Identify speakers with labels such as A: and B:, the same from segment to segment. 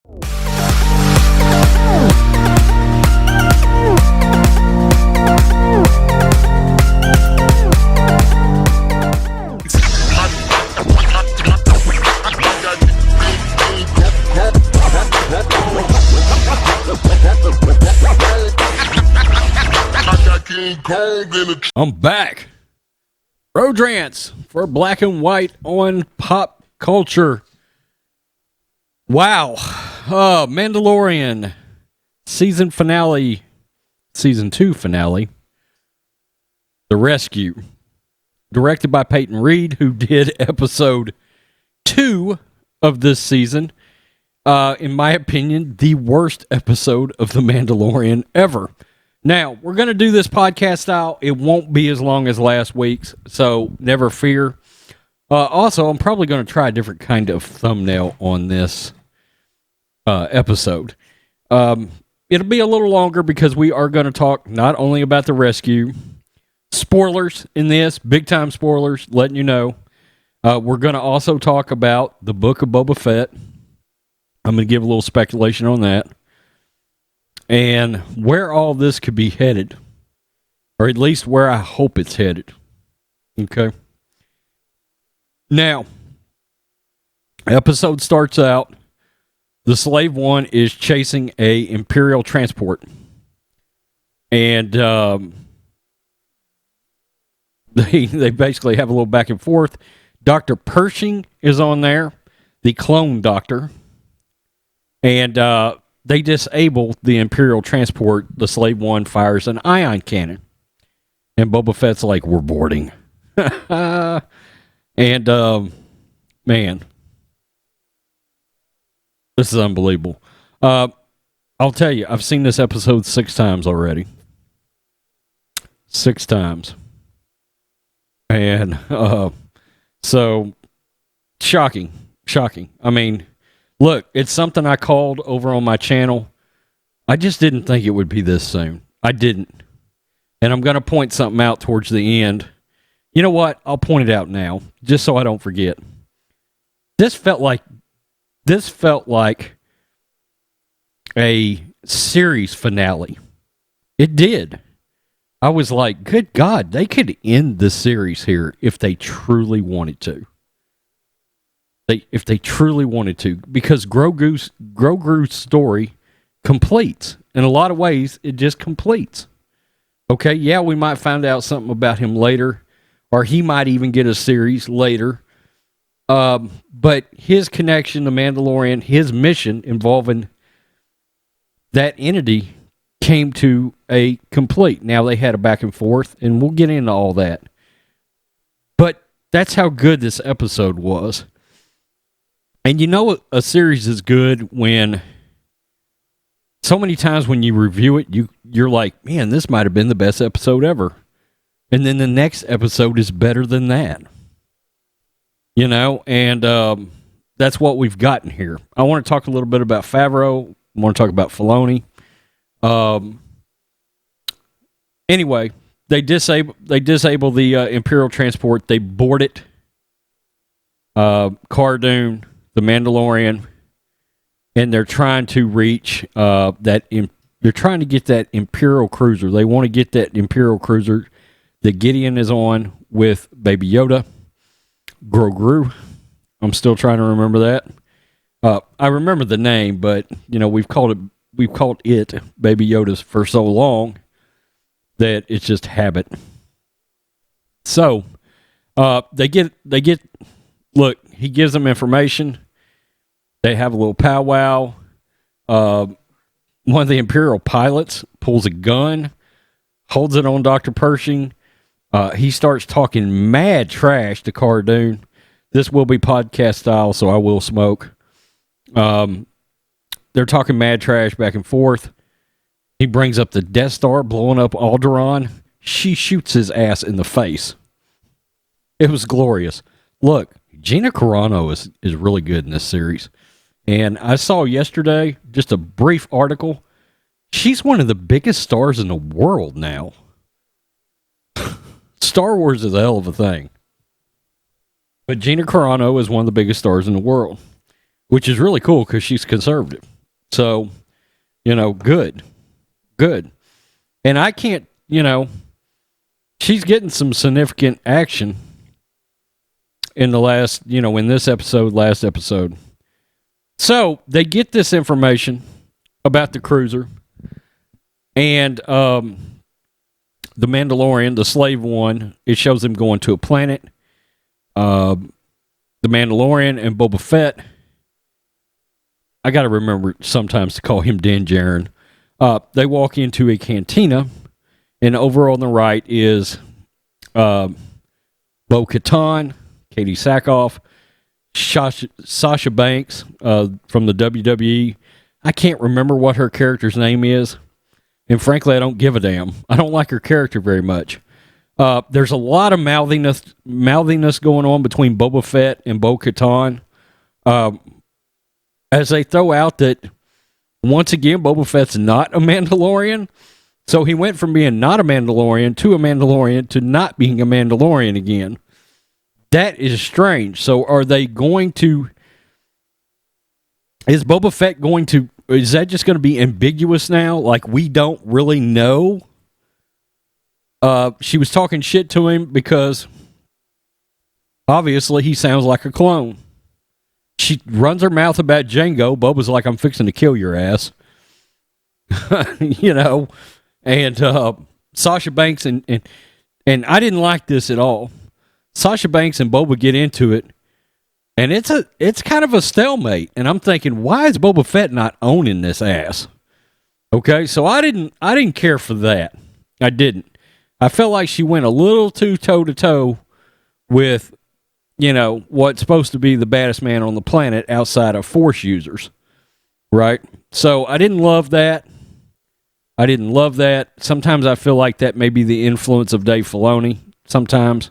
A: I'm back. Rodrans for Black and White on Pop Culture. Wow. Mandalorian season finale, season 2 finale, The Rescue. Directed by Peyton Reed, who did episode 2 of this season. In my opinion, the worst episode of The Mandalorian ever. Now, we're going to do this podcast style. It won't be as long as last week's, so never fear. Also, I'm probably going to try a different kind of thumbnail on this episode. It'll be a little longer because we are going to talk not only about The Rescue, spoilers in this, big-time spoilers, letting you know. We're going to also talk about the Book of Boba Fett. I'm going to give a little speculation on that. And where all this could be headed, or at least where I hope it's headed. Okay. Now, episode starts out, the Slave One is chasing a Imperial transport. And they basically have a little back and forth. Dr. Pershing is on there, the clone doctor. And they disable the Imperial transport. The Slave One fires an ion cannon. And Boba Fett's like, we're boarding. And, man. This is unbelievable. I'll tell you, I've seen this episode 6 times already. 6 times. And, so, shocking. I mean, look, it's something I called over on my channel. I just didn't think it would be this soon. I didn't. And I'm going to point something out towards the end. You know what? I'll point it out now, just so I don't forget. This felt like a series finale. It did. I was like, good God, they could end the series here if they truly wanted to. If they truly wanted to, because Grogu's story completes. In a lot of ways, it just completes. Okay, yeah, we might find out something about him later, or he might even get a series later. But his connection to Mandalorian, his mission involving that entity came to a complete. Now, they had a back and forth, and we'll get into all that. But that's how good this episode was. And you know a series is good when so many times when you review it, you're like, man, this might have been the best episode ever. And then the next episode is better than that. You know, and that's what we've gotten here. I want to talk a little bit about Favreau. I want to talk about Filoni. Anyway, they disable the Imperial transport. They board it. Cara Dune, the Mandalorian, and they're trying to reach they're trying to get that Imperial cruiser. They want to get that Imperial cruiser that Gideon is on with Baby Yoda, Grogu. I'm still trying to remember that. I remember the name, but you know we've called it Baby Yoda for so long that it's just habit. So they get. Look, he gives them information. They have a little powwow. One of the Imperial pilots pulls a gun, holds it on Dr. Pershing. He starts talking mad trash to Cara Dune. This will be podcast style, so I will smoke. They're talking mad trash back and forth. He brings up the Death Star blowing up Alderaan. She shoots his ass in the face. It was glorious. Look, Gina Carano is really good in this series. And I saw yesterday just a brief article. She's one of the biggest stars in the world now. Star Wars is a hell of a thing. But Gina Carano is one of the biggest stars in the world, which is really cool because she's conservative. So, good. And I can't, she's getting some significant action in the last, in this episode, last episode. So they get this information about the cruiser and the Mandalorian, the slave one. It shows them going to a planet. The Mandalorian and Boba Fett. I got to remember sometimes to call him Din Djarin. They walk into a cantina, and over on the right is Bo-Katan, Katie Sackhoff, Sasha Banks from the WWE. I can't remember what her character's name is, and frankly, I don't give a damn. I don't like her character very much. There's a lot of mouthiness going on between Boba Fett and Bo-Katan. As they throw out that, once again, Boba Fett's not a Mandalorian. So he went from being not a Mandalorian to not being a Mandalorian again. That is strange. So are they going to... Is Boba Fett going to... Is that just going to be ambiguous now? Like, we don't really know? She was talking shit to him because obviously he sounds like a clone. She runs her mouth about Jango. Boba's like, I'm fixing to kill your ass. And Sasha Banks and I didn't like this at all. Sasha Banks and Boba get into it, and it's kind of a stalemate. And I'm thinking, why is Boba Fett not owning this ass? Okay, so I didn't care for that. I didn't. I felt like she went a little too toe-to-toe with, what's supposed to be the baddest man on the planet outside of Force users, right? So I didn't love that. Sometimes I feel like that may be the influence of Dave Filoni. Sometimes.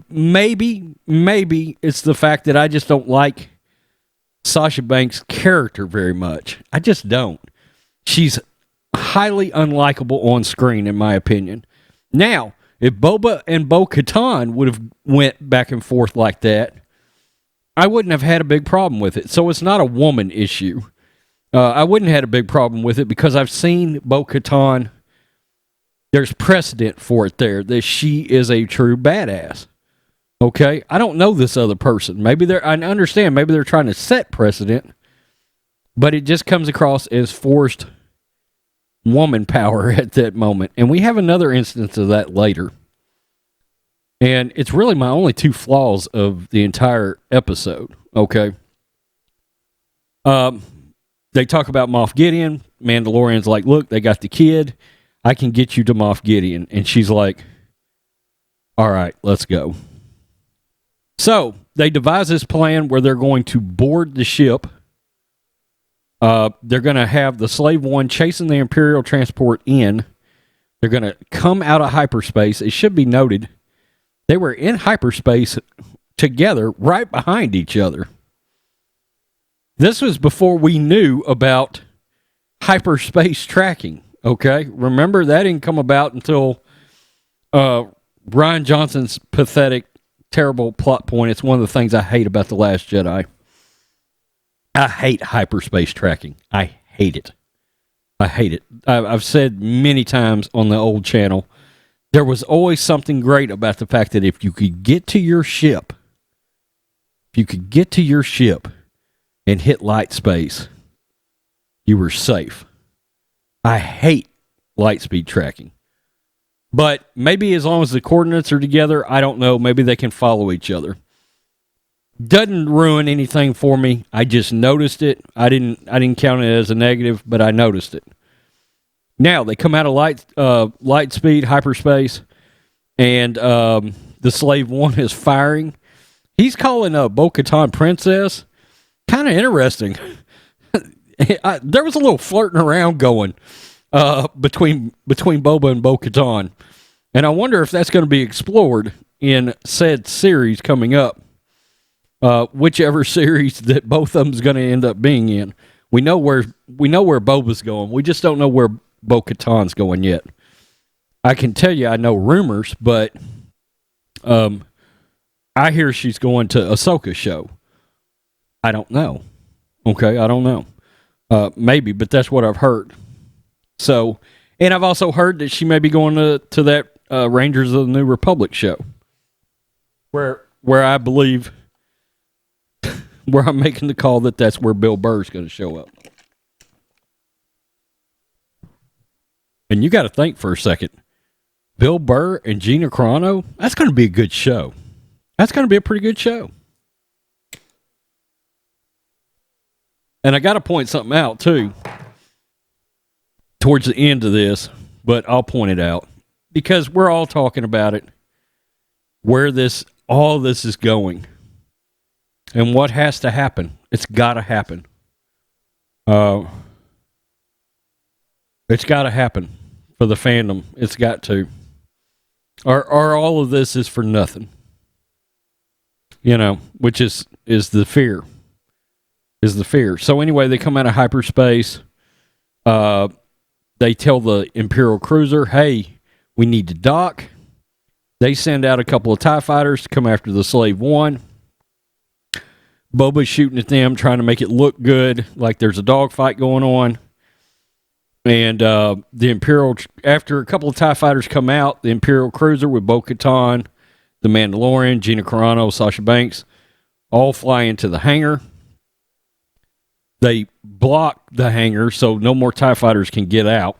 A: Maybe it's the fact that I just don't like Sasha Banks' character very much. I just don't. She's highly unlikable on screen, in my opinion. Now, if Boba and Bo-Katan would have went back and forth like that, I wouldn't have had a big problem with it. So it's not a woman issue. I wouldn't have had a big problem with it because I've seen Bo-Katan. There's precedent for it there that she is a true badass. Okay? I don't know this other person. I understand, maybe they're trying to set precedent, but it just comes across as forced woman power at that moment. And we have another instance of that later. And it's really my only two flaws of the entire episode. Okay? They talk about Moff Gideon. Mandalorian's like, look, they got the kid. I can get you to Moff Gideon. And she's like, all right, let's go. So they devise this plan where they're going to board the ship. They're going to have the Slave One chasing the Imperial transport in. They're going to come out of hyperspace. It should be noted, they were in hyperspace together right behind each other. This was before we knew about hyperspace tracking, okay? Remember, that didn't come about until Rian Johnson's pathetic, terrible plot point. It's one of the things I hate about The Last Jedi. I hate hyperspace tracking. I hate it. I've said many times on the old channel, there was always something great about the fact that if you could get to your ship and hit light space, you were safe. I hate light speed tracking. But maybe as long as the coordinates are together, I don't know, maybe they can follow each other. Doesn't ruin anything for me. I just noticed it. I didn't count it as a negative, but I noticed it. Now they come out of light speed hyperspace, and the Slave One is firing. He's calling Bo-Katan princess. Kind of interesting. There was a little flirting around going between Boba and Bo-Katan, and I wonder if that's going to be explored in said series coming up. Whichever series that both of them's going to end up being in. We know where Boba's going. We just don't know where Bo-Katan's going yet. I can tell you I know rumors, but I hear she's going to Ahsoka's show. I don't know. Okay, I don't know. Maybe, but that's what I've heard. So, and I've also heard that she may be going to that Rangers of the New Republic show, where I believe, where I'm making the call that that's where Bill Burr's going to show up. And you got to think for a second. Bill Burr and Gina Carano, that's going to be a good show. That's going to be a pretty good show. And I got to point something out, too, towards the end of this, but I'll point it out. Because we're all talking about it, where all this is going. And what has to happen. It's got to happen. It's got to happen for the fandom. It's got to. Or all of this is for nothing. You know, which is the fear. Is the fear. So anyway, they come out of hyperspace. They tell the Imperial cruiser, hey, we need to dock. They send out a couple of TIE fighters to come after the Slave One. Boba's shooting at them, trying to make it look good, like there's a dogfight going on. And the Imperial, after a couple of TIE fighters come out, the Imperial cruiser with Bo-Katan, the Mandalorian, Gina Carano, Sasha Banks, all fly into the hangar. They block the hangar so no more TIE fighters can get out.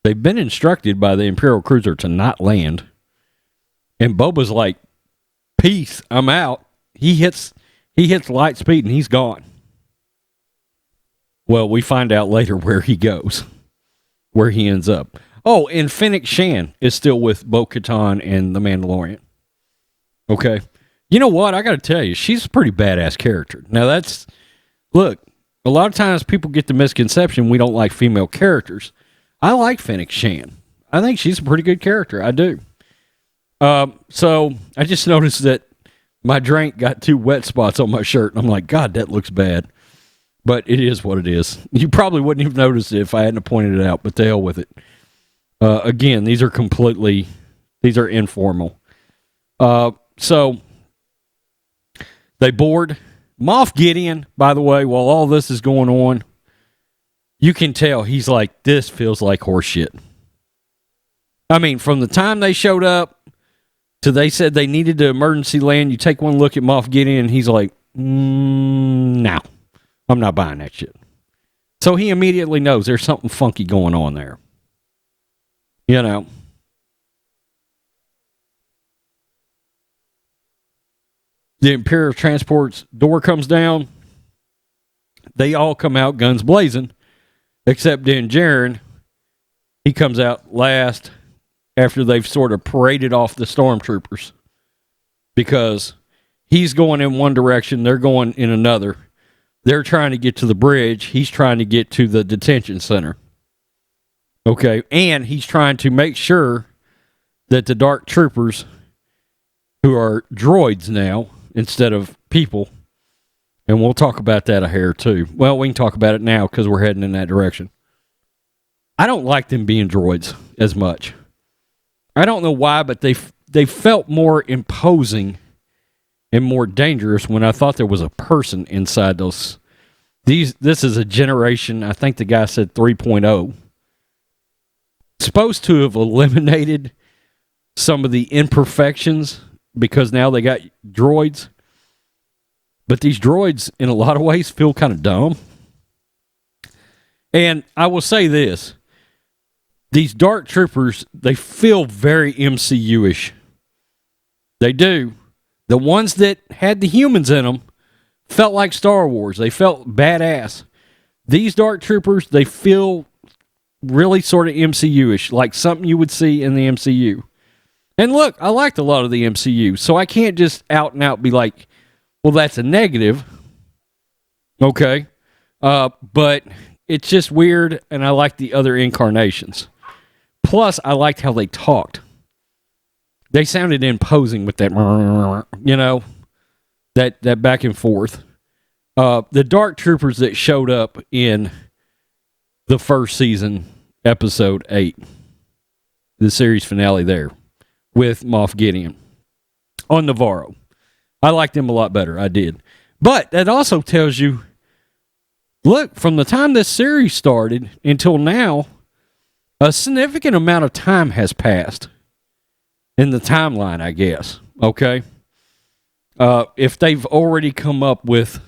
A: They've been instructed by the Imperial cruiser to not land. And Boba's like, peace, I'm out. He hits light speed and he's gone. Well, we find out later where he goes, where he ends up. Oh, and Fennec Shan is still with Bo-Katan and the Mandalorian. Okay. You know what? I got to tell you, she's a pretty badass character. Now look, a lot of times people get the misconception we don't like female characters. I like Fennec Shan. I think she's a pretty good character. I do. So I just noticed that my drink got 2 wet spots on my shirt. And I'm like, God, that looks bad. But it is what it is. You probably wouldn't have noticed it if I hadn't pointed it out, but the hell with it. Again, these are informal. So they board. Moff Gideon, by the way, while all this is going on, you can tell he's like, this feels like horse shit. I mean, from the time they showed up to they said they needed to emergency land, you take one look at Moff Gideon, and he's like, no, I'm not buying that shit. So he immediately knows there's something funky going on there. You know. The Imperial transport's door comes down. They all come out guns blazing, except Din Djarin. He comes out last after they've sort of paraded off the stormtroopers because he's going in one direction, they're going in another. They're trying to get to the bridge. He's trying to get to the detention center. Okay, and he's trying to make sure that the dark troopers, who are droids now instead of people, and we'll talk about that a hair too. Well, we can talk about it now because we're heading in that direction. I don't like them being droids as much. I don't know why, but they felt more imposing and more dangerous when I thought there was a person inside those. This is a generation, I think the guy said 3.0. Supposed to have eliminated some of the imperfections because now they got droids. But these droids, in a lot of ways, feel kind of dumb. And I will say this. These dark troopers, they feel very MCU-ish. They do. The ones that had the humans in them felt like Star Wars. They felt badass. These dark troopers, they feel really sort of MCU-ish, like something you would see in the MCU. And look, I liked a lot of the MCU, so I can't just out and out be like, well, that's a negative. Okay. But it's just weird, and I like the other incarnations. Plus, I liked how they talked. They sounded imposing with that, you know, that back and forth. The Dark Troopers that showed up in the first season, episode 8, the series finale there, with Moff Gideon on Navarro. I liked them a lot better. I did. But that also tells you Look, from the time this series started until now, a significant amount of time has passed in the timeline, I guess. Okay? If they've already come up with,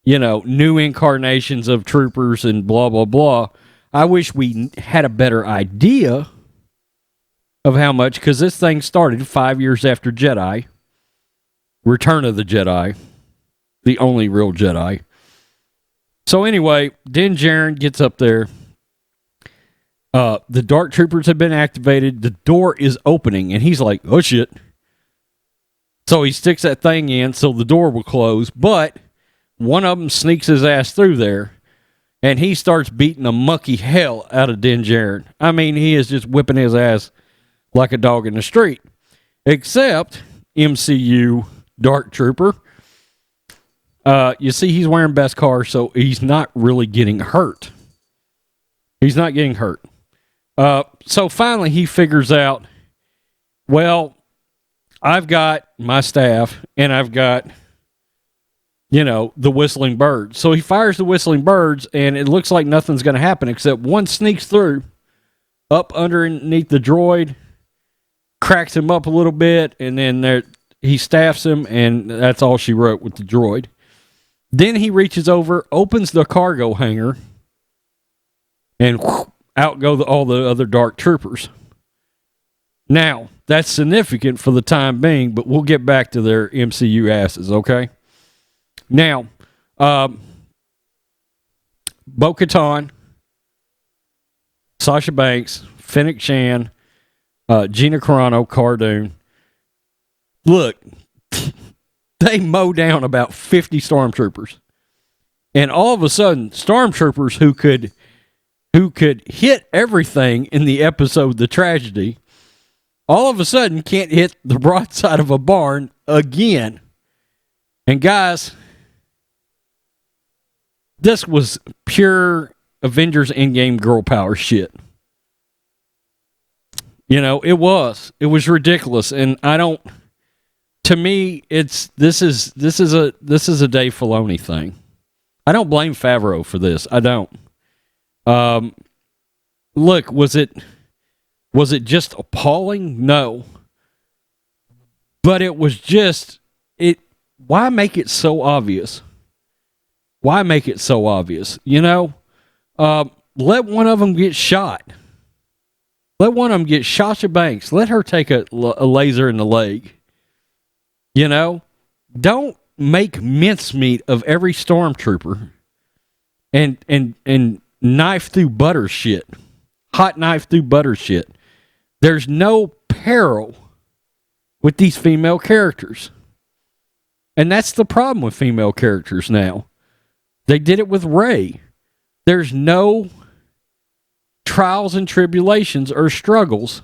A: new incarnations of troopers and blah, blah, blah, I wish we had a better idea of how much, because this thing started 5 years after Jedi, Return of the Jedi, the only real Jedi. So anyway, Din Djarin gets up there. The Dark Troopers have been activated. The door is opening, and he's like, oh shit. So he sticks that thing in so the door will close, but one of them sneaks his ass through there, and he starts beating the monkey hell out of Din Djarin. I mean, he is just whipping his ass like a dog in the street. Except MCU Dark Trooper. You see, he's wearing Beskar, so he's not really getting hurt. He's not getting hurt. So finally he figures out, well, I've got my staff and I've got, the whistling birds. So he fires the whistling birds and it looks like nothing's going to happen except one sneaks through up underneath the droid, cracks him up a little bit, and then he staffs him, and that's all she wrote with the droid. Then he reaches over, opens the cargo hangar, and out go all the other Dark Troopers. Now, that's significant for the time being, but we'll get back to their MCU asses, okay? Now, Bo-Katan, Sasha Banks, Fennec Shan, Gina Carano, Cardoon. Look, they mow down about 50 stormtroopers. And all of a sudden, stormtroopers who could hit everything in the episode The Tragedy, all of a sudden can't hit the broadside of a barn again. And guys, this was pure Avengers Endgame girl power shit. It was ridiculous, and to me, this is a Dave Filoni thing. I don't blame Favreau for this. I don't. Look, was it just appalling? No. But it was just why make it so obvious? Why make it so obvious? Let one of them get shot. Let one of them get Sasha Banks. Let her take a laser in the leg. Don't make mincemeat of every stormtrooper and knife through butter shit. Hot knife through butter shit. There's no peril with these female characters. And that's the problem with female characters now. They did it with Rey. There's no trials and tribulations or struggles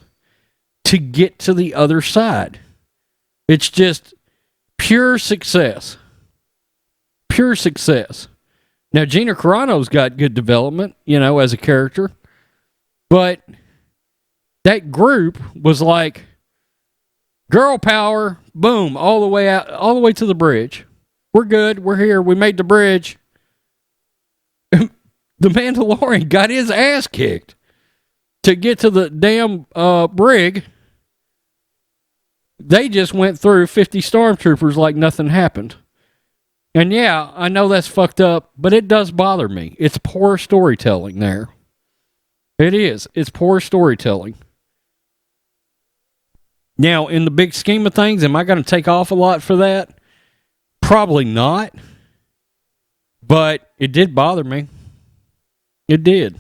A: to get to the other side. It's just pure success. Pure success. Now, Gina Carano's got good development, as a character. But that group was like girl power, boom, all the way out, all the way to the bridge. We're good. We're here. We made the bridge. The Mandalorian got his ass kicked to get to the damn brig. They just went through 50 stormtroopers like nothing happened. And yeah, I know that's fucked up, but it does bother me. It's poor storytelling there. It is. It's poor storytelling. Now, in the big scheme of things, am I going to take off a lot for that? Probably not. But it did bother me. It did.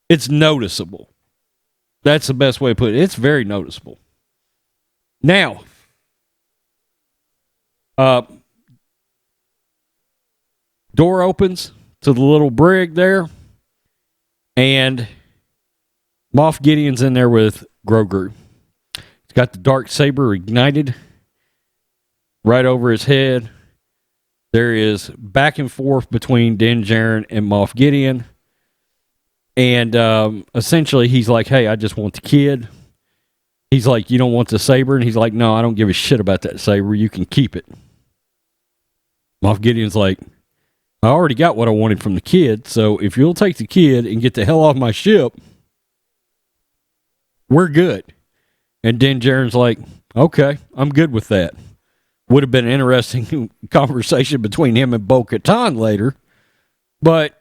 A: It's noticeable. That's the best way to put it. It's very noticeable. Now, door opens to the little brig there, and Moff Gideon's in there with Grogu. He's got the dark saber ignited right over his head. There is back and forth between Din Djarin and Moff Gideon. And essentially, he's like, hey, I just want the kid. He's like, you don't want the saber? And he's like, no, I don't give a shit about that saber. You can keep it. Moff Gideon's like, I already got what I wanted from the kid, so if you'll take the kid and get the hell off my ship, we're good. And Din Djarin's like, okay, I'm good with that. Would have been an interesting conversation between him and Bo-Katan later. But,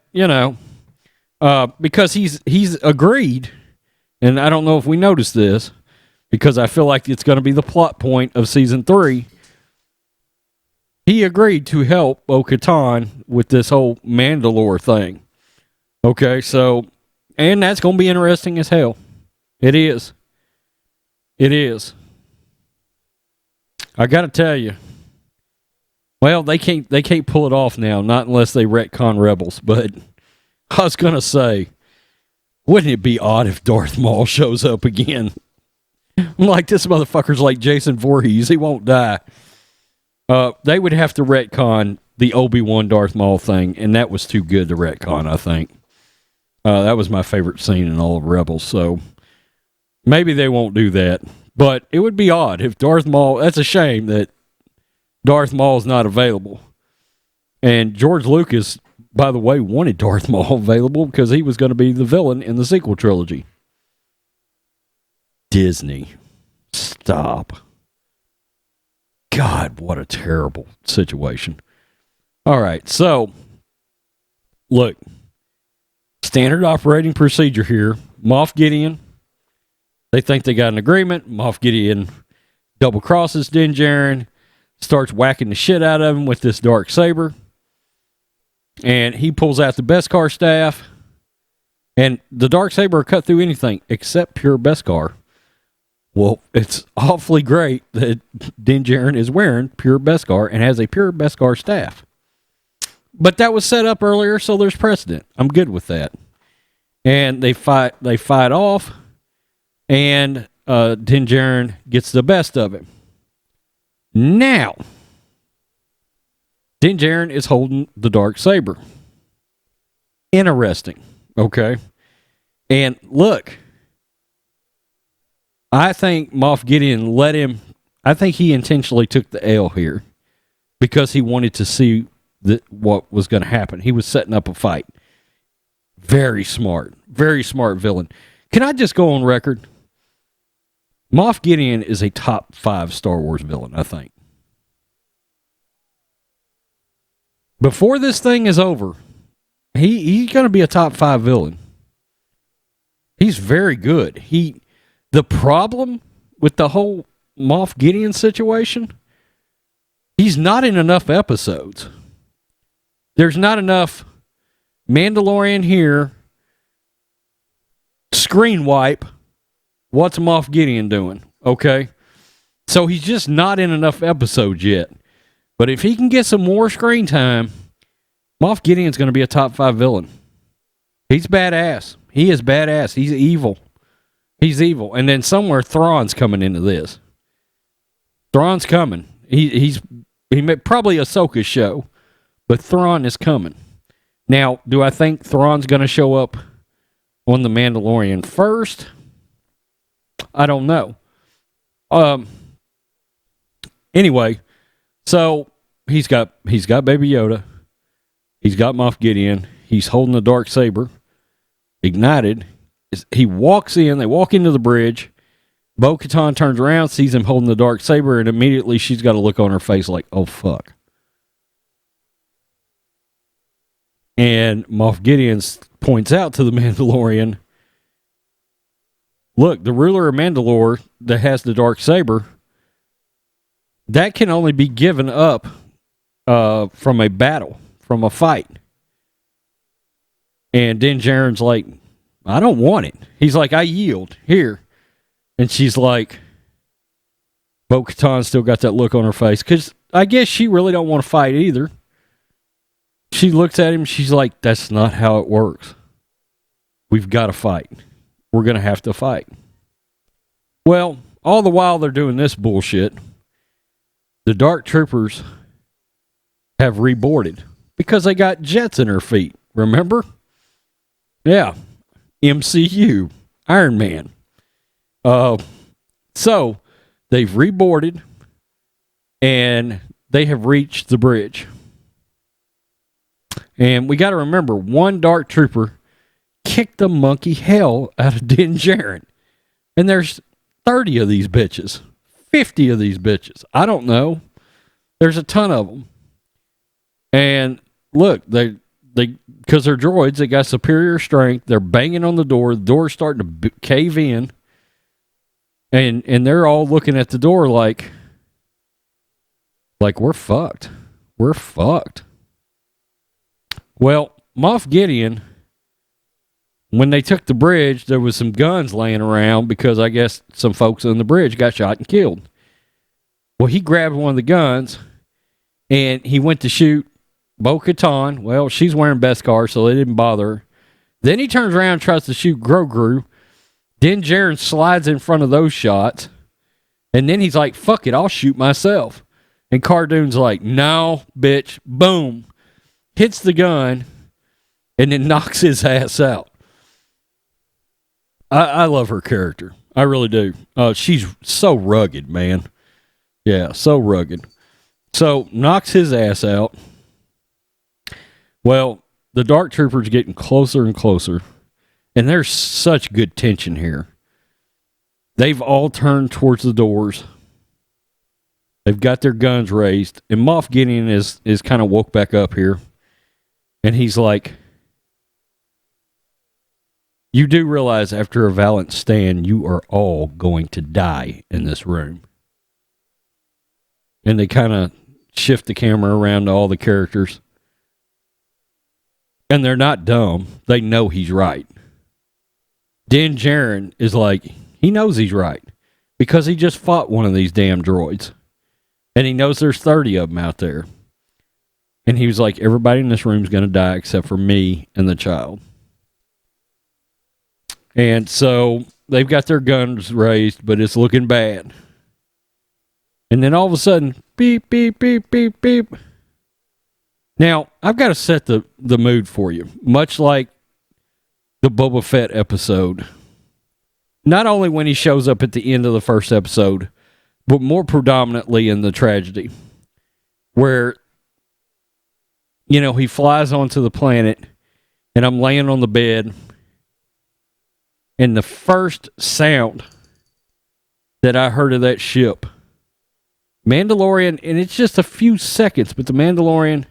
A: because he's agreed, and I don't know if we noticed this, because I feel like it's going to be the plot point of season 3. He agreed to help Bo-Katan with this whole Mandalore thing. Okay, so, and that's going to be interesting as hell. It is. It is. I got to tell you. Well, they can't pull it off now, not unless they retcon Rebels. But I was going to say, wouldn't it be odd if Darth Maul shows up again? I'm like, this motherfucker's like Jason Voorhees. He won't die. They would have to retcon the Obi-Wan Darth Maul thing, and that was too good to retcon, I think. That was my favorite scene in all of Rebels, so maybe they won't do that. But it would be odd if Darth Maul... That's a shame that Darth Maul is not available. And George Lucas, by the way, wanted Darth Maul available because he was going to be the villain in the sequel trilogy. Disney. Stop. God, what a terrible situation. All right, so, look. Standard operating procedure here. Moff Gideon. They think they got an agreement. Moff Gideon double crosses Din Djarin. Starts whacking the shit out of him with this dark saber. And he pulls out the Beskar staff. And the dark saber will cut through anything except pure Beskar. Well, it's awfully great that Din Djarin is wearing pure Beskar and has a pure Beskar staff. But that was set up earlier, so there's precedent. I'm good with that. And they fight off, and Din Djarin gets the best of it. Now, Din Djarin is holding the dark saber. Interesting, okay? And look, I think Moff Gideon let him... I think he intentionally took the L here because he wanted to see what was going to happen. He was setting up a fight. Very smart villain. Can I just go on record? Moff Gideon is a top 5 Star Wars villain, I think. Before this thing is over, he's going to be a top 5 villain. He's very good. The problem with the whole Moff Gideon situation, he's not in enough episodes. There's not enough Mandalorian here, screen wipe, what's Moff Gideon doing? Okay? So he's just not in enough episodes yet. But if he can get some more screen time, Moff Gideon's going to be a top 5 villain. He's badass. He is badass. He's evil. He's evil. And then somewhere Thrawn's coming into this. Thrawn's coming. He may probably Ahsoka's show, but Thrawn is coming. Now, do I think Thrawn's going to show up on The Mandalorian first? I don't know. Anyway, so he's got Baby Yoda. He's got Moff Gideon. He's holding the dark saber, ignited. He walks in. They walk into the bridge. Bo-Katan turns around, sees him holding the dark saber, and immediately she's got a look on her face like, "Oh fuck." And Moff Gideon points out to the Mandalorian, "Look, the ruler of Mandalore that has the dark saber, that can only be given up from a battle, from a fight." And Din Djarin's like, "I don't want it." He's like, "I yield. Here." And she's like, Bo-Katan still got that look on her face, because I guess she really don't want to fight either. She looks at him, she's like, "That's not how it works. We've got to fight. We're going to have to fight." Well, all the while they're doing this bullshit, the Dark Troopers have reboarded because they got jets in their feet. Remember? Yeah. MCU. Iron Man. So they've reboarded and they have reached the bridge. And we got to remember, one Dark Trooper kicked the monkey hell out of Din Djarin. And there's 30 of these bitches. 50 of these bitches. I don't know. There's a ton of them. And look, they because they're droids, they got superior strength. They're banging on the door's starting to cave in. And they're all looking at the door like we're fucked. We're fucked. Well, Moff Gideon, when they took the bridge, there was some guns laying around because I guess some folks on the bridge got shot and killed. Well, he grabbed one of the guns and he went to shoot Bo-Katan. Well, she's wearing Beskar, so they didn't bother her. Then he turns around and tries to shoot Grogu. Din Djarin slides in front of those shots. And then he's like, fuck it, I'll shoot myself. And Cardoon's like, no, bitch. Boom. Hits the gun and then knocks his ass out. I love her character. I really do. She's so rugged, man. Yeah, so rugged. So, knocks his ass out. Well, the Dark Trooper's getting closer and closer. And there's such good tension here. They've all turned towards the doors. They've got their guns raised. And Moff Gideon is kind of woke back up here. And he's like, you do realize after a valiant stand, you are all going to die in this room. And they kind of shift the camera around to all the characters. And they're not dumb. They know he's right. Din Djarin is like, he knows he's right. Because he just fought one of these damn droids. And he knows there's 30 of them out there. And he was like, everybody in this room is going to die except for me and the child. And so they've got their guns raised, but it's looking bad. And then all of a sudden, beep, beep, beep, beep, beep. Now, I've got to set the mood for you. Much like the Boba Fett episode. Not only when he shows up at the end of the first episode, but more predominantly in the tragedy. Where, you know, he flies onto the planet, and I'm laying on the bed, and the first sound that I heard of that ship, Mandalorian, and it's just a few seconds, but the Mandalorian,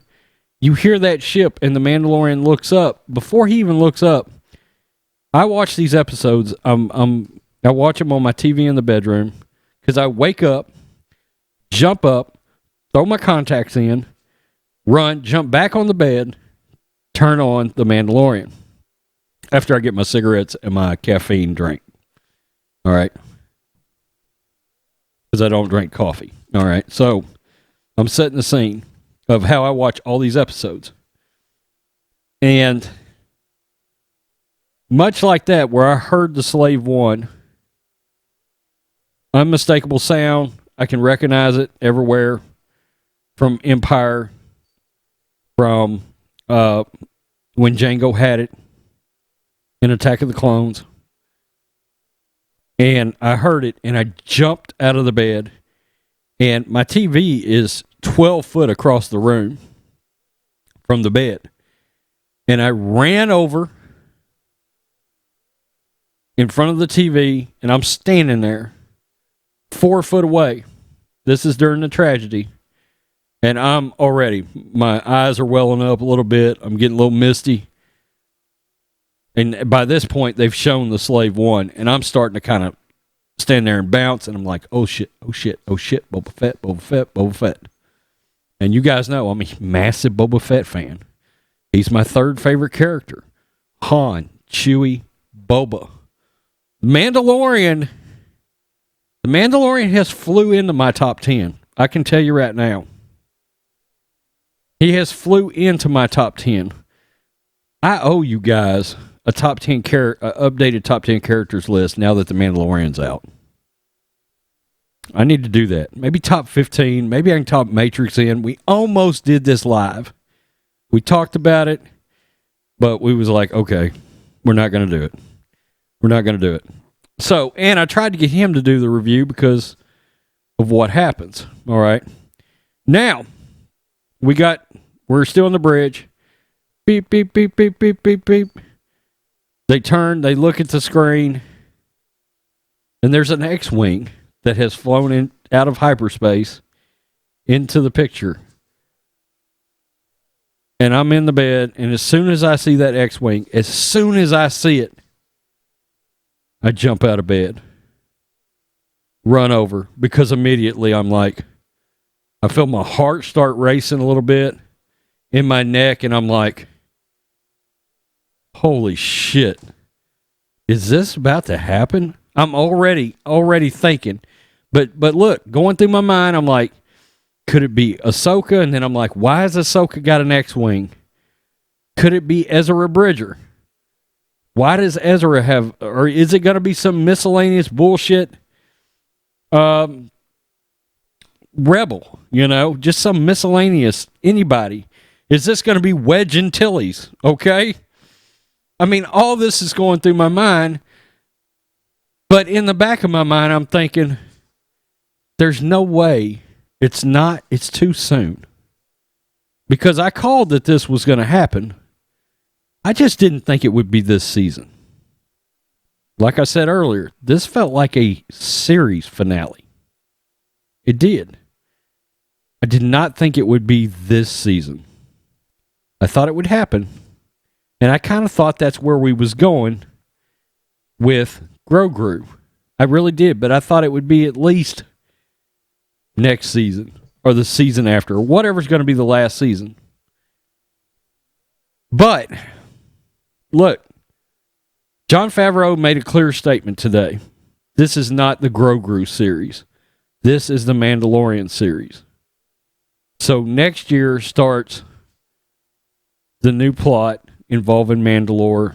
A: you hear that ship, and the Mandalorian looks up. Before he even looks up, I watch these episodes. I watch them on my TV in the bedroom, because I wake up, jump up, throw my contacts in, run, jump back on the bed, turn on the Mandalorian. After I get my cigarettes and my caffeine drink. All right. Because I don't drink coffee. All right. So I'm setting the scene of how I watch all these episodes. And much like that, where I heard the Slave One, unmistakable sound, I can recognize it everywhere, from Empire, from when Jango had it in Attack of the Clones. And I heard it, and I jumped out of the bed, and my TV is 12 foot across the room from the bed. And I ran over in front of the TV, and I'm standing there 4 foot away. This is during the tragedy. And I'm already, my eyes are welling up a little bit. I'm getting a little misty. And by this point, they've shown the Slave One. And I'm starting to kind of stand there and bounce. And I'm like, oh shit, oh shit, oh shit, Boba Fett, Boba Fett, Boba Fett. And you guys know I'm a massive Boba Fett fan. He's my third favorite character. Han, Chewie, Boba. The Mandalorian has flew into my top 10. I can tell you right now. He has flew into my top 10. I owe you guys a top 10 updated top 10 characters list now that the Mandalorian's out. I need to do that. Maybe top 15. Maybe I can top Matrix in. We almost did this live. We talked about it, but we was like, okay, we're not going to do it. We're not going to do it. So, and I tried to get him to do the review because of what happens. All right. Now, we're still on the bridge. Beep, beep, beep, beep, beep, beep, beep. They turn, they look at the screen, and there's an X-Wing that has flown in out of hyperspace into the picture. And I'm in the bed, and as soon as I see that X-Wing, as soon as I see it, I jump out of bed, run over, because immediately I'm like, I feel my heart start racing a little bit in my neck, and I'm like, holy shit, is this about to happen? I'm already thinking. But look, going through my mind, I'm like, could it be Ahsoka? And then I'm like, why has Ahsoka got an X-Wing? Could it be Ezra Bridger? Why does Ezra have, or is it going to be some miscellaneous bullshit rebel? Just some miscellaneous anybody. Is this going to be Wedge Antilles? Okay? I mean, all this is going through my mind, but in the back of my mind, I'm thinking, there's no way. It's too soon. Because I called that this was going to happen. I just didn't think it would be this season. Like I said earlier, this felt like a series finale. It did. I did not think it would be this season. I thought it would happen. And I kind of thought that's where we was going with Grogu. I really did, but I thought it would be at least next season or the season after, or whatever's going to be the last season. But look, Jon Favreau made a clear statement today. This is not the Grogu series. This is the Mandalorian series. So next year starts the new plot involving Mandalore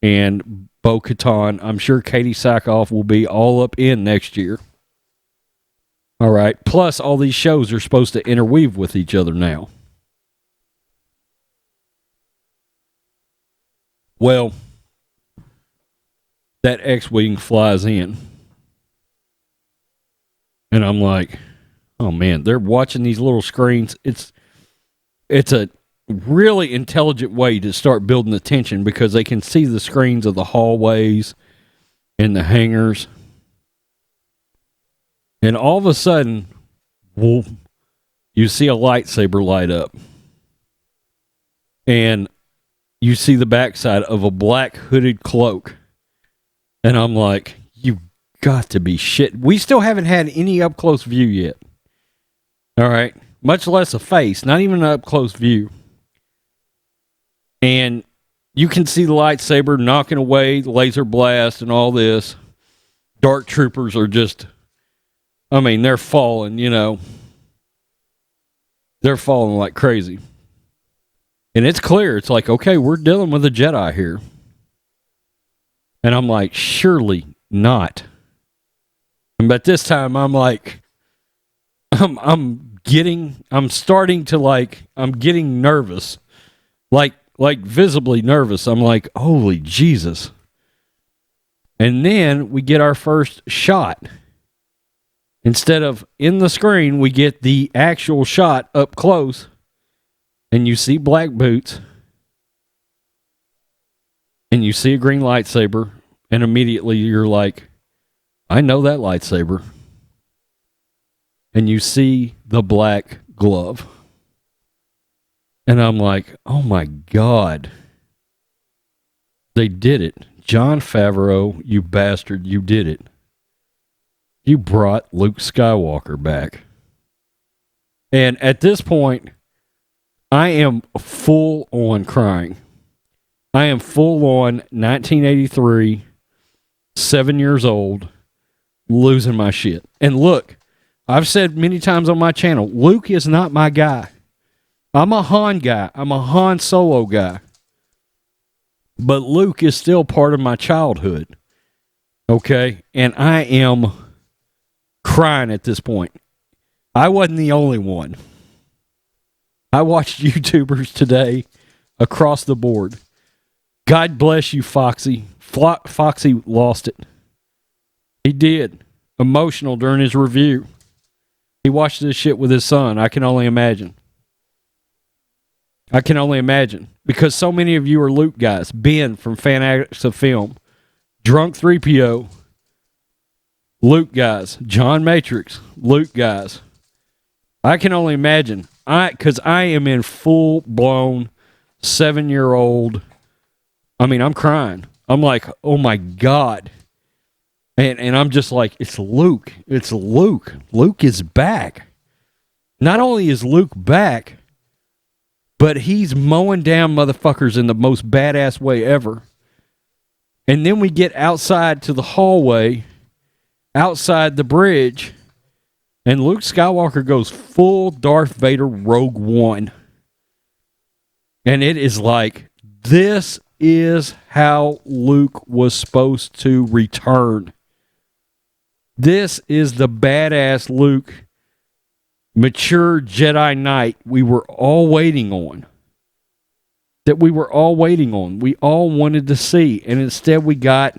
A: and Bo-Katan. I'm sure Katie Sackhoff will be all up in next year. All right. Plus, all these shows are supposed to interweave with each other now. Well, that X-Wing flies in. And I'm like, oh man, they're watching these little screens. It's a really intelligent way to start building the tension because they can see the screens of the hallways and the hangars. And all of a sudden, whoop, you see a lightsaber light up. And you see the backside of a black hooded cloak. And I'm like, you got to be shit. We still haven't had any up close view yet. All right. Much less a face, not even an up close view. And you can see the lightsaber knocking away the laser blast and all this. Dark troopers are just, I mean, they're falling, They're falling like crazy. And it's clear. It's like, okay, we're dealing with a Jedi here. And I'm like, surely not. But this time I'm like, I'm getting nervous. Like visibly nervous. I'm like, holy Jesus. And then we get our first shot. Instead of in the screen, we get the actual shot up close. And you see black boots. And you see a green lightsaber. And immediately you're like, I know that lightsaber. And you see the black glove. And I'm like, oh my God. They did it. Jon Favreau, you bastard, you did it. You brought Luke Skywalker back. And at this point, I am full on crying. I am full on 1983, 7 years old, losing my shit. And look, I've said many times on my channel, Luke is not my guy. I'm a Han guy. I'm a Han Solo guy. But Luke is still part of my childhood. Okay? And I am crying at this point. I wasn't the only one. I watched YouTubers today across the board. God bless you, Foxy. Foxy lost it. He did. Emotional during his review. He watched this shit with his son. I can only imagine. I can only imagine. Because so many of you are Luke guys. Ben from Fan Addicts of Film. Drunk 3PO. Luke guys. John Matrix. Luke guys. I can only imagine. Because I am in full-blown 7-year-old. I mean, I'm crying. I'm like, oh my God. And I'm just like, it's Luke. It's Luke. Luke is back. Not only is Luke back, but he's mowing down motherfuckers in the most badass way ever. And then we get outside to the hallway, outside the bridge, and Luke Skywalker goes full Darth Vader Rogue One. And it is like, this is how Luke was supposed to return. This is the badass Luke, mature Jedi Knight we were all waiting on. That we were all waiting on. We all wanted to see. And instead we got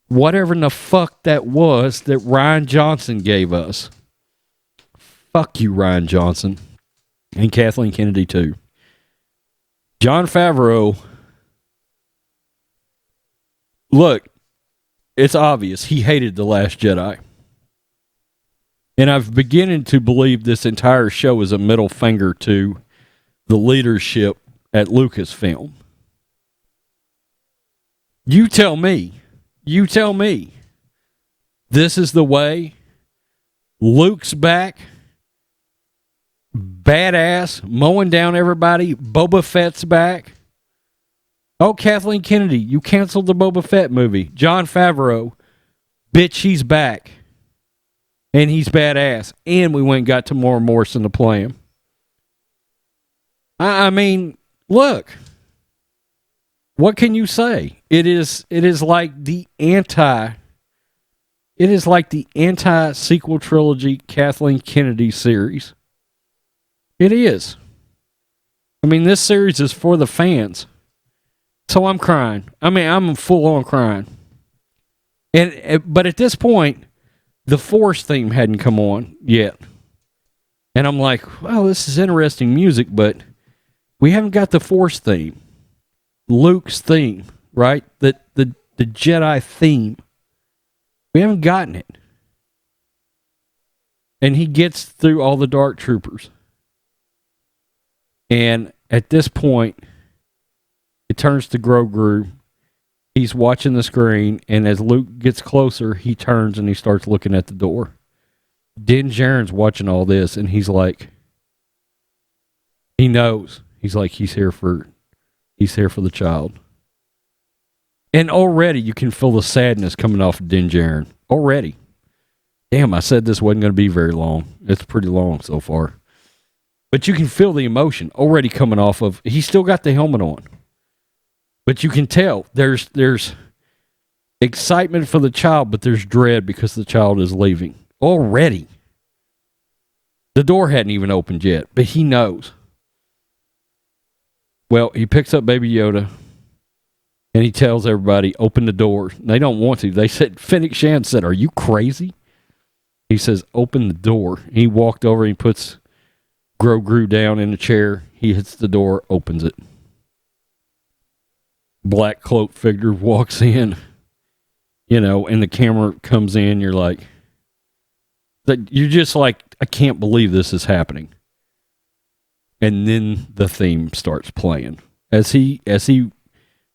A: whatever in the fuck that was that Rian Johnson gave us. Fuck you, Rian Johnson. And Kathleen Kennedy, too. Jon Favreau. Look, it's obvious he hated The Last Jedi. And I'm beginning to believe this entire show is a middle finger to the leadership at Lucasfilm. You tell me. You tell me. This is the way. Luke's back. Badass. Mowing down everybody. Boba Fett's back. Oh, Kathleen Kennedy, you canceled the Boba Fett movie. Jon Favreau, bitch, he's back. And he's badass. And we went and got Tamora Morrison to play him. I mean, look. What can you say? It is like the anti-sequel trilogy Kathleen Kennedy series. It is. I mean, this series is for the fans. So I'm crying. I mean, I'm full on crying. But at this point, the Force theme hadn't come on yet. And I'm like, well, this is interesting music, but we haven't got the Force theme. Luke's theme, right? The Jedi theme. We haven't gotten it. And he gets through all the Dark Troopers. And at this point, it turns to Grogu. He's watching the screen, and as Luke gets closer, he turns and he starts looking at the door. Din Djarin's watching all this, and he's like, he knows. He's like, he's here for the child. And already you can feel the sadness coming off of Din Djarin. Already. Damn, I said this wasn't going to be very long. It's pretty long so far. But you can feel the emotion already coming off of, he's still got the helmet on. But you can tell there's excitement for the child, but there's dread because the child is leaving. Already. The door hadn't even opened yet, but he knows. Well, he picks up Baby Yoda, and he tells everybody, open the door. They don't want to. They said, Fennec Shand said, are you crazy? He says, open the door. He walked over, and he puts Grogu down in a chair. He hits the door, opens it. Black cloak figure walks in, and the camera comes in. You're like, you're just like, I can't believe this is happening. And then the theme starts playing. As he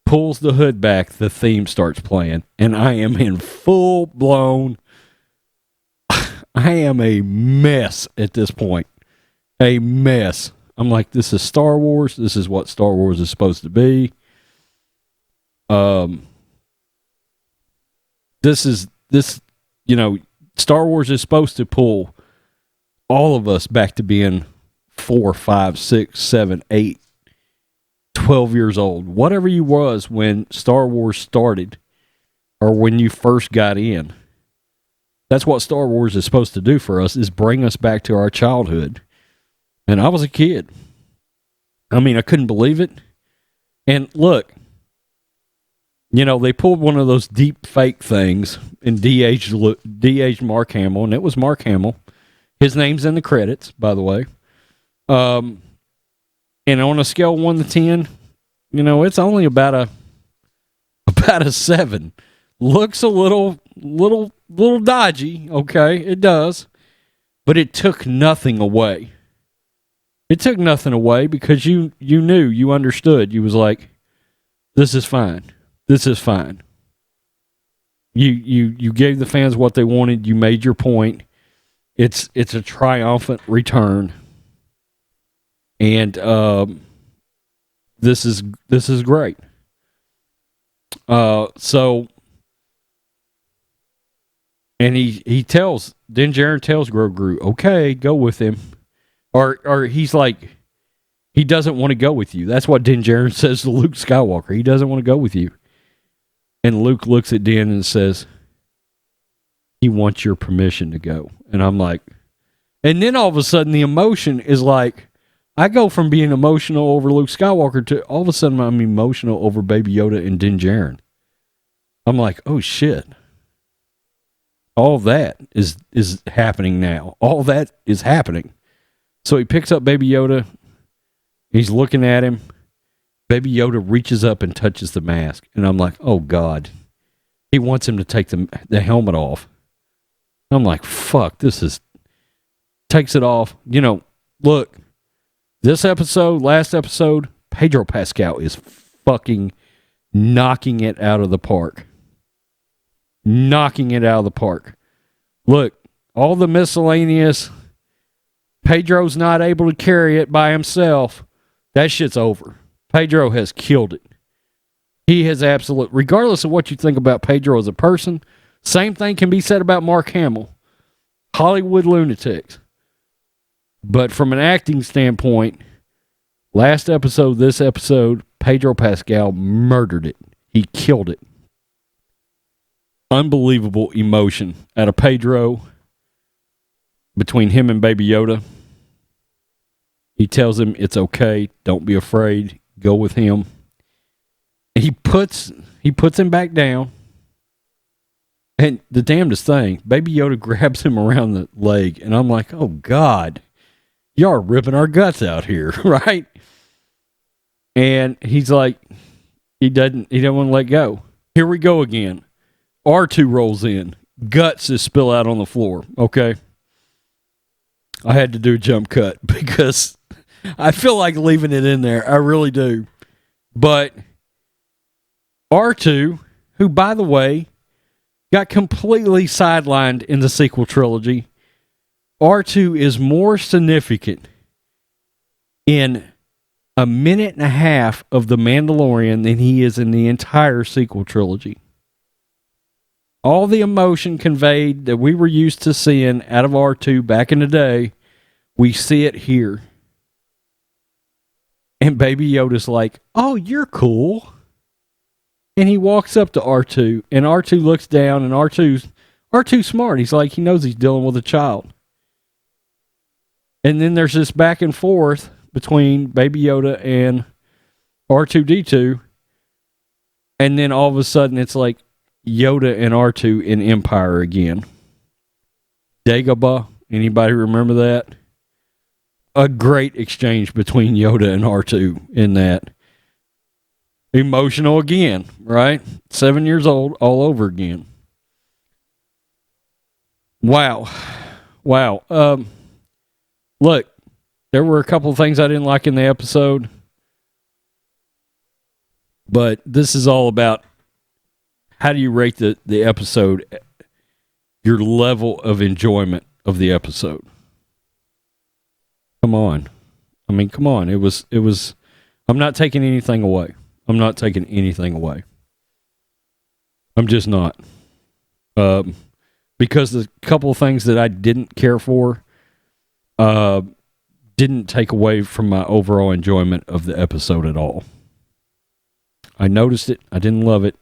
A: pulls the hood back, the theme starts playing. And I am in full blown, I am a mess at this point. A mess. I'm like, this is Star Wars. This is what Star Wars is supposed to be. Star Wars is supposed to pull all of us back to being 4, 5, 6, 7, 8, 12 years old. Whatever you was when Star Wars started or when you first got in. That's what Star Wars is supposed to do for us, is bring us back to our childhood. And I was a kid. I mean, I couldn't believe it. And look, they pulled one of those deep fake things and de-aged Mark Hamill, and it was Mark Hamill. His name's in the credits, by the way. And on a scale of 1 to 10, it's only about a 7. Looks a little dodgy, okay? It does. But it took nothing away. It took nothing away because you knew, you understood. You was like, this is fine. This is fine. You gave the fans what they wanted. You made your point. It's a triumphant return. And this is great. So, and he tells Din Djarin tells Grogu, okay, go with him, or he's like, he doesn't want to go with you. That's what Din Djarin says to Luke Skywalker. He doesn't want to go with you. And Luke looks at Din and says, he wants your permission to go. And I'm like, and then all of a sudden the emotion is like, I go from being emotional over Luke Skywalker to all of a sudden I'm emotional over Baby Yoda and Din Djarin. I'm like, oh shit. All that is happening now. All that is happening. So he picks up Baby Yoda. He's looking at him. Baby Yoda reaches up and touches the mask. And I'm like, oh God. He wants him to take the helmet off. I'm like, fuck, takes it off. Look, this episode, last episode, Pedro Pascal is fucking knocking it out of the park. Knocking it out of the park. Look, all the miscellaneous, Pedro's not able to carry it by himself. That shit's over. Pedro has killed it. He has regardless of what you think about Pedro as a person, same thing can be said about Mark Hamill. Hollywood lunatics. But from an acting standpoint, last episode, this episode, Pedro Pascal murdered it. He killed it. Unbelievable emotion out of Pedro between him and Baby Yoda. He tells him it's okay. Don't be afraid. Go with him. He puts him back down. And the damnedest thing, Baby Yoda grabs him around the leg. And I'm like, oh God, y'all are ripping our guts out here, right? And he's like, he doesn't want to let go. Here we go again. R2 rolls in. Guts just spill out on the floor. Okay. I had to do a jump cut because I feel like leaving it in there. I really do. But R2, who, by the way, got completely sidelined in the sequel trilogy, R2 is more significant in a minute and a half of The Mandalorian than he is in the entire sequel trilogy. All the emotion conveyed that we were used to seeing out of R2 back in the day, we see it here. And Baby Yoda's like, oh, you're cool. And he walks up to R2, and R2 looks down, and R2's smart. He's like, he knows he's dealing with a child. And then there's this back and forth between Baby Yoda and R2-D2. And then all of a sudden, it's like Yoda and R2 in Empire again. Dagobah, anybody remember that? A great exchange between Yoda and R2 in that. Emotional again, right? 7 years old, all over again. Wow. Look, there were a couple of things I didn't like in the episode. But this is all about how do you rate the episode, your level of enjoyment of the episode. Come on. I mean, come on. It was, I'm not taking anything away. I'm not taking anything away. I'm just not. Because the couple of things that I didn't care for didn't take away from my overall enjoyment of the episode at all. I noticed it. I didn't love it.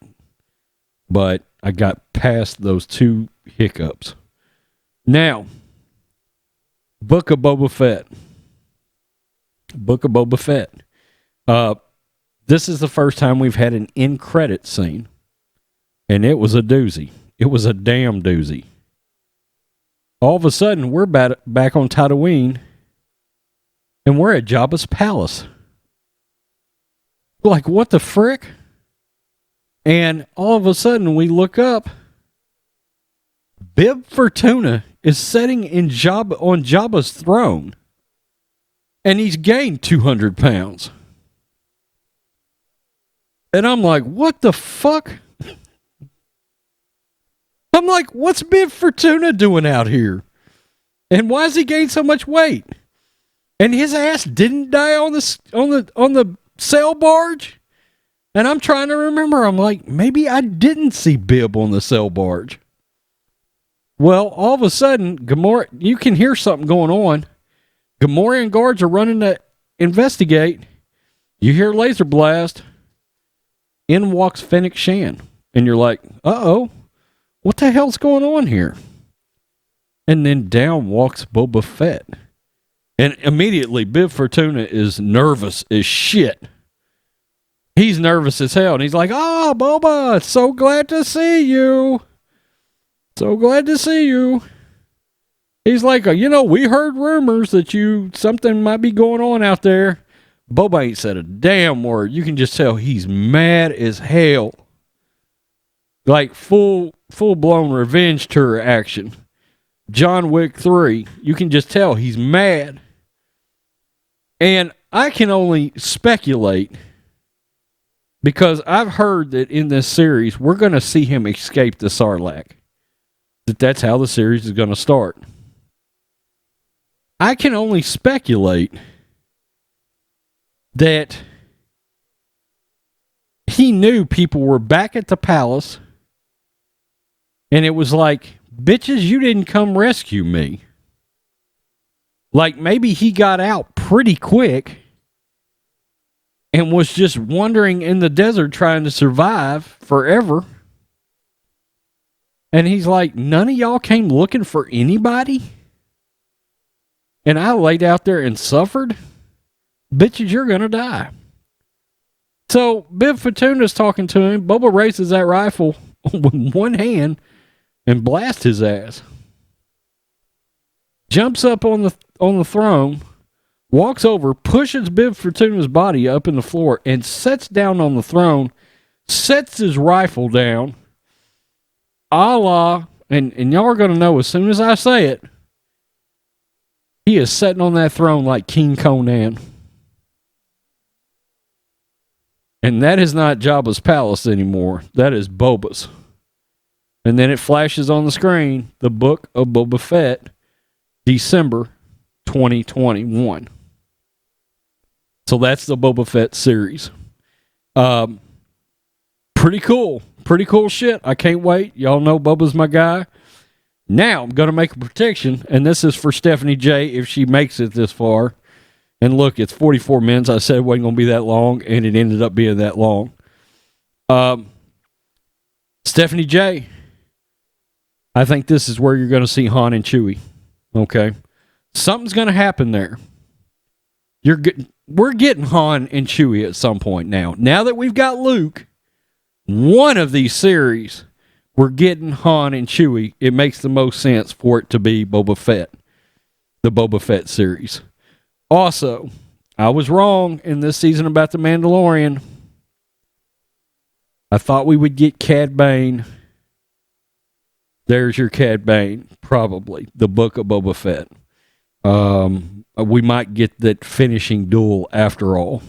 A: But I got past those two hiccups. Now, Book of Boba Fett. Book of Boba Fett. This is the first time we've had an end credit scene. And it was a doozy. It was a damn doozy. All of a sudden, we're back on Tatooine. And we're at Jabba's palace. Like, what the frick? And all of a sudden, we look up. Bib Fortuna is sitting on Jabba's throne. And he's gained 200 pounds. And I'm like, what the fuck? I'm like, what's Bib Fortuna doing out here? And why has he gained so much weight? And his ass didn't die on the sail barge? And I'm trying to remember. I'm like, maybe I didn't see Bib on the sail barge. Well, all of a sudden, Gamora, you can hear something going on. Gamorrean guards are running to investigate. You hear laser blast. In walks Fennec Shan. And you're like, uh-oh, what the hell's going on here? And then down walks Boba Fett. And immediately, Bib Fortuna is nervous as shit. He's nervous as hell. And he's like, oh, Boba, so glad to see you. So glad to see you. He's like, we heard rumors that something might be going on out there. Boba ain't said a damn word. You can just tell he's mad as hell. Like full-blown revenge tour action. John Wick 3. You can just tell he's mad. And I can only speculate because I've heard that in this series, we're going to see him escape the Sarlacc. That's how the series is going to start. I can only speculate that he knew people were back at the palace and it was like, bitches, you didn't come rescue me. Like maybe he got out pretty quick and was just wandering in the desert trying to survive forever. And he's like, none of y'all came looking for anybody? And I laid out there and suffered? Bitches, you're going to die. So Bib Fortuna's talking to him. Boba raises that rifle with one hand and blasts his ass. Jumps up on the throne, walks over, pushes Bib Fortuna's body up in the floor, and sits down on the throne, sets his rifle down, a la, and y'all are going to know as soon as I say it, he is sitting on that throne like King Conan. And that is not Jabba's palace anymore. That is Boba's. And then it flashes on the screen, the Book of Boba Fett, December 2021. So that's the Boba Fett series. Pretty cool. Pretty cool shit. I can't wait. Y'all know Boba's my guy. Now I'm going to make a prediction, and this is for Stephanie J. if she makes it this far. And look, it's 44 minutes. I said it wasn't going to be that long, and it ended up being that long. Stephanie J., I think this is where you're going to see Han and Chewie. Okay? Something's going to happen there. We're getting Han and Chewie at some point now. Now that we've got Luke, one of these series, we're getting Han and Chewie. It makes the most sense for it to be Boba Fett. The Boba Fett series. Also, I was wrong in this season about the Mandalorian. I thought we would get Cad Bane. There's your Cad Bane, probably. The Book of Boba Fett. We might get that finishing duel after all.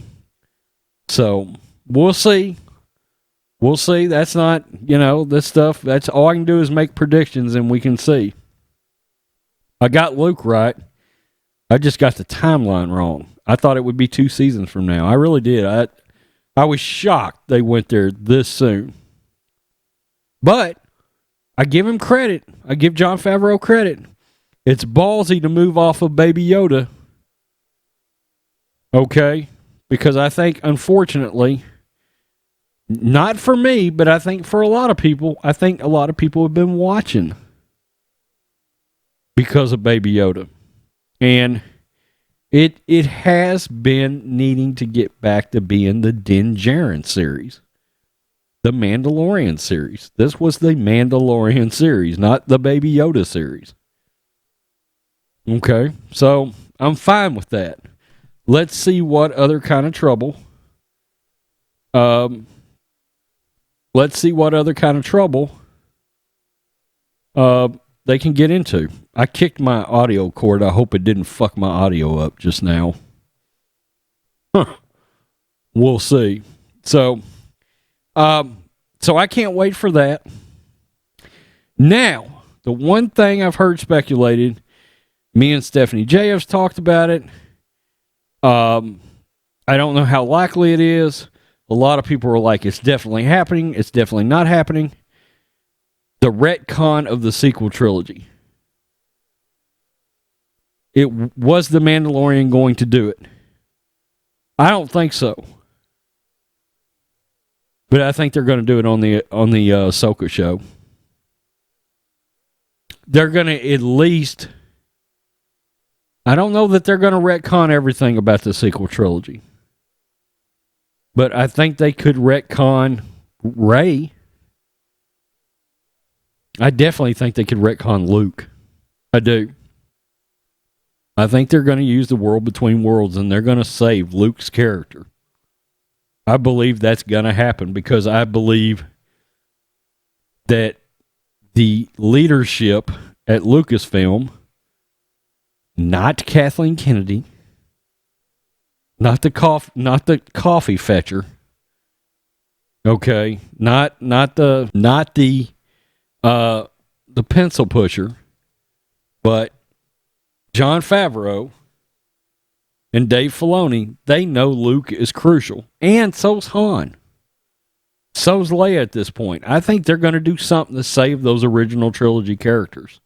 A: So, we'll see. We'll see. That's not, this stuff. That's all I can do is make predictions and we can see. I got Luke right. I just got the timeline wrong. I thought it would be 2 seasons from now. I really did. I was shocked they went there this soon. But I give him credit. I give Jon Favreau credit. It's ballsy to move off of Baby Yoda. Okay? Because I think, unfortunately, not for me, but I think for a lot of people, I think a lot of people have been watching because of Baby Yoda. And it has been needing to get back to being the Din Djarin series. The Mandalorian series. This was the Mandalorian series, not the Baby Yoda series. Okay, so I'm fine with that. Let's see what other kind of trouble let's see what other kind of trouble they can get into. I kicked my audio cord. I hope it didn't fuck my audio up just now. Huh. We'll see. So I can't wait for that. Now, the one thing I've heard speculated, me and Stephanie J have talked about it. I don't know how likely it is. A lot of people are like, it's definitely happening. It's definitely not happening. The retcon of the sequel trilogy. It was the Mandalorian going to do it? I don't think so. But I think they're going to do it on the Ahsoka show. They're going to at least... I don't know that they're going to retcon everything about the sequel trilogy. But I think they could retcon Rey. I definitely think they could retcon Luke. I do. I think they're going to use the world between worlds and they're going to save Luke's character. I believe that's going to happen because I believe that the leadership at Lucasfilm, not Kathleen Kennedy, not the coffee fetcher, okay, not the pencil pusher, but Jon Favreau and Dave Filoni, they know Luke is crucial. And so's Han. So's Leia at this point. I think they're going to do something to save those original trilogy characters.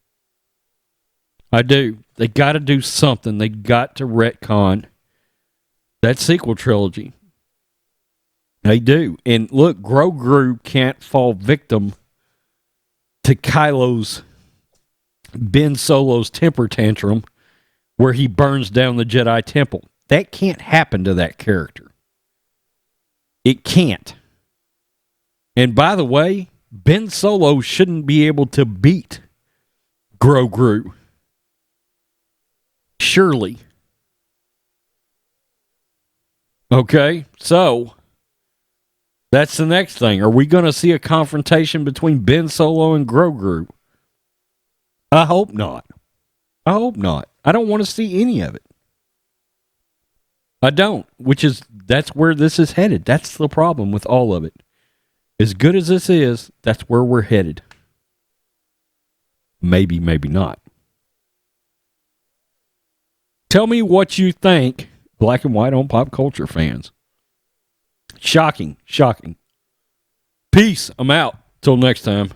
A: I do. They got to do something. They got to retcon that sequel trilogy. They do. And look, Grogu can't fall victim to Kylo's Ben Solo's temper tantrum where he burns down the Jedi Temple. That can't happen to that character. It can't. And by the way, Ben Solo shouldn't be able to beat Grogu. Surely. Okay, so that's the next thing. Are we going to see a confrontation between Ben Solo and Grogu? I hope not. I hope not. I don't want to see any of it. I don't, that's where this is headed. That's the problem with all of it. As good as this is, that's where we're headed. Maybe, maybe not. Tell me what you think, Black and White on Pop Culture fans. Shocking, shocking. Peace. I'm out. Till next time.